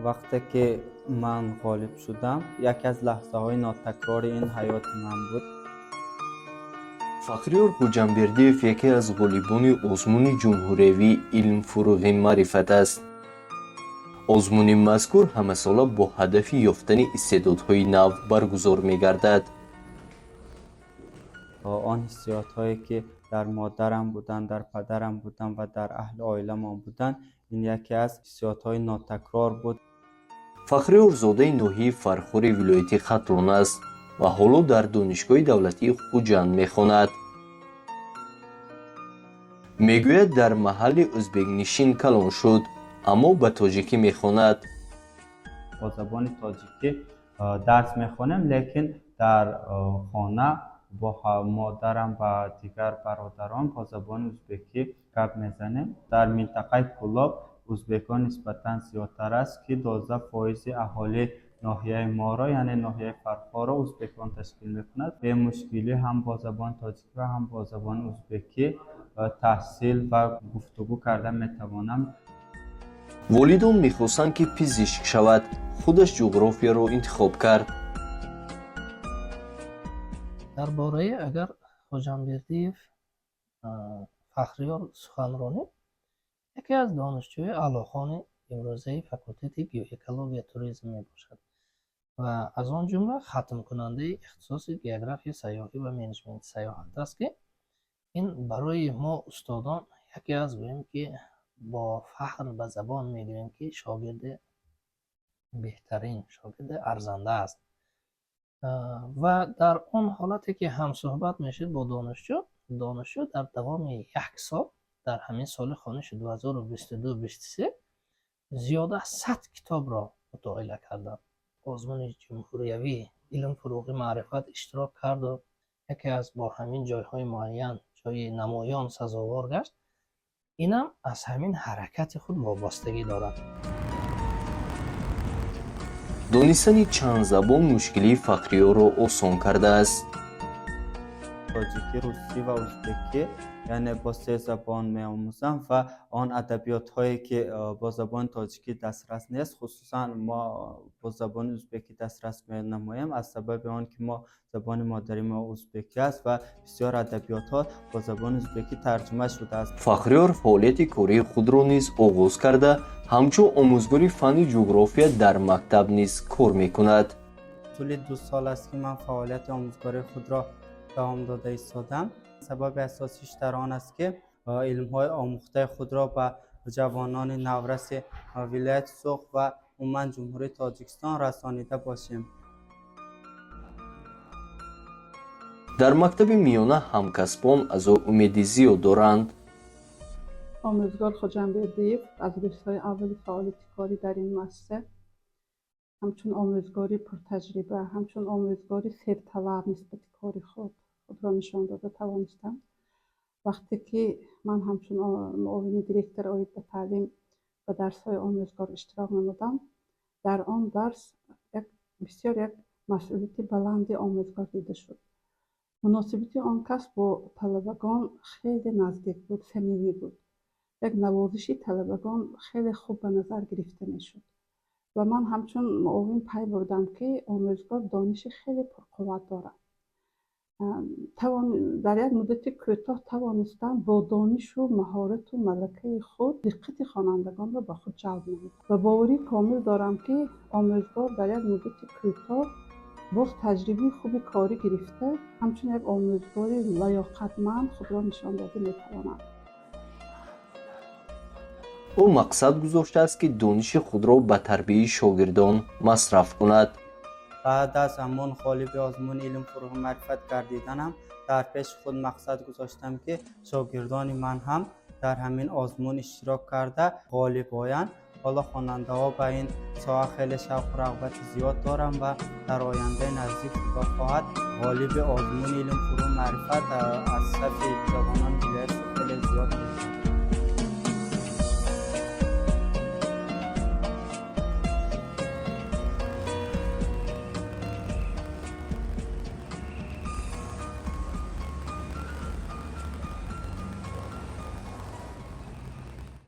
وقتی که من غالب شدم یکی از لحظه های ناتکرار این حیات من بود. فخریور خوجامبردیев یکی از غالبان آزمون جمهوریوی علم فروغ معرفت است. آزمون مذکور همه ساله با هدف یافتن استعدادهای نو برگزار می‌گردد. آن حسیات هایی که در مادرم بودن، در پدرم بودن و در اهل عائله من بودن، این یکی از حسیات های ناتکرار بود. فخریور زاده ناحیه فرخور ولایت خطلان است و حالا در دانشگاه دولتی خوجند می‌خواند. میگوید در محل ازبک نشین کلان شد اما به تاجیکی می‌خواند. با زبان تاجیکی درس میخونم، لیکن در خانه با مادرم و دیگر برادران با زبان ازبکی گپ میزنیم. در منطقه کولاب ازبکان نسبتا زیادتر است که 12% اهالی ناحیه ما را یعنی ناحیه فرخار را ازبکان تشکیل میکند. به مشکلی هم با زبان تاجیکی و هم با زبان ازبکی تحصیل و گفتگو کردن میتوانم. والدان می‌خواستند که پزشک شود، خودش جغرافیا را انتخاب کرد. درباره اگر خوجامبردیев فخریور سخنرانی یکی از دانشجوی اعلیخوان امروزه فاکولته گیواکولوژی توریسم میباشد و از آن جمله ختم کننده اختصاص گئوگرافی سیاحی و منیجمنت سیاحت است که این برای ما استادان یکی از گوییم که با فخر به زبان میگوییم که شاگرد بهترین شاگرد ارزنده است و در آن حالتی که هم صحبت میشد با دانشجو در دوام یک سال در همین سال خانش 2022-23 زیاده از 100 کتاب را مطالعه کردم. آزمون جمهوریوی علم فروغ معرفت اشتراک کرد و یکی از با همین جایهای معین جای نمایان سزاوار گشت. اینم از همین حرکت خود وابستگی دارد. دانستن چند زبان مشکلی فخریور را آسان کرده است. تاجیکی، روسی و ازبکی یعنی با 3 زبان می‌آموزم و آن ادبیات هایی که با زبان تاجیکی دسترس نیست، خصوصا ما با زبان ازبکی دسترس می‌نماییم از سبب آن که ما زبان مادری ما ازبکی است و بسیار ادبیات ها با زبان ازبکی ترجمه شده است. فخریور فعالیت کاری خود را نیز آغاز کرده، همچون آموزگار فن جغرافیا در مکتب نیز کار می‌کند. طول 2 سال است که من فعالیت آموزگاری خود را دوام داده ایستادم. سبب اساسیش در آن است که علم‌های آموخته خود را به جوانان نورس ولایت سوخ و عموما جمهوری تاجیکستان رسانیده باشیم. در مکتب میانه همکسبان از او امید زیاد دارند. آموزگار خوجامبردیев از روزهای اول فعالیت کاری در این مؤسسه همچون آموزگاری پرتجربه، همچون آموزگاری سرطلب نسبت کاری خود را نشان داده توانستم. وقتی که من همچون معاون دیرکتور عاید به تعلیم و درس‌های آموزگار اشتراک نمودم، در آن درس بسیار یک مسئولیت بلند آموزگار دیده شد. مناسبت آن کس با طلبگان خیلی نزدیک بود، صمیمی بود. یک نوازش طلبگان خیلی خوب به نظر گرفته میشد و من همچون معاون پی بردم که آموزگار دانش خیلی پرقوت دارد. در یک مدت کوتاه توانستم با دانش و مهارت و ملکه خود دقت خوانندگان را به خود جلب نمودم و باوری کامل دارم که آموزگار در یک مدت کوتاه باز تجربه خوبی کاری گرفته همچون یک آموزگار لیاقتمند خود را نشان داده میتواند. او مقصد گذاشته است که دانش خود را به تربیت شاگردان مصرف کند. بعد از همان غالب آزمون علم فروغ معرفت گردیدنم در پیش خود مقصد گذاشتم که شاگردان من هم در همین آزمون اشتراک کرده غالب آیند. حالا خواننده ها به این ساحه خیلی شوق و رغبت زیاد دارم و در آینده نزدیک خدا خواهد غالب آزمون علم فروغ معرفت از صف جوانان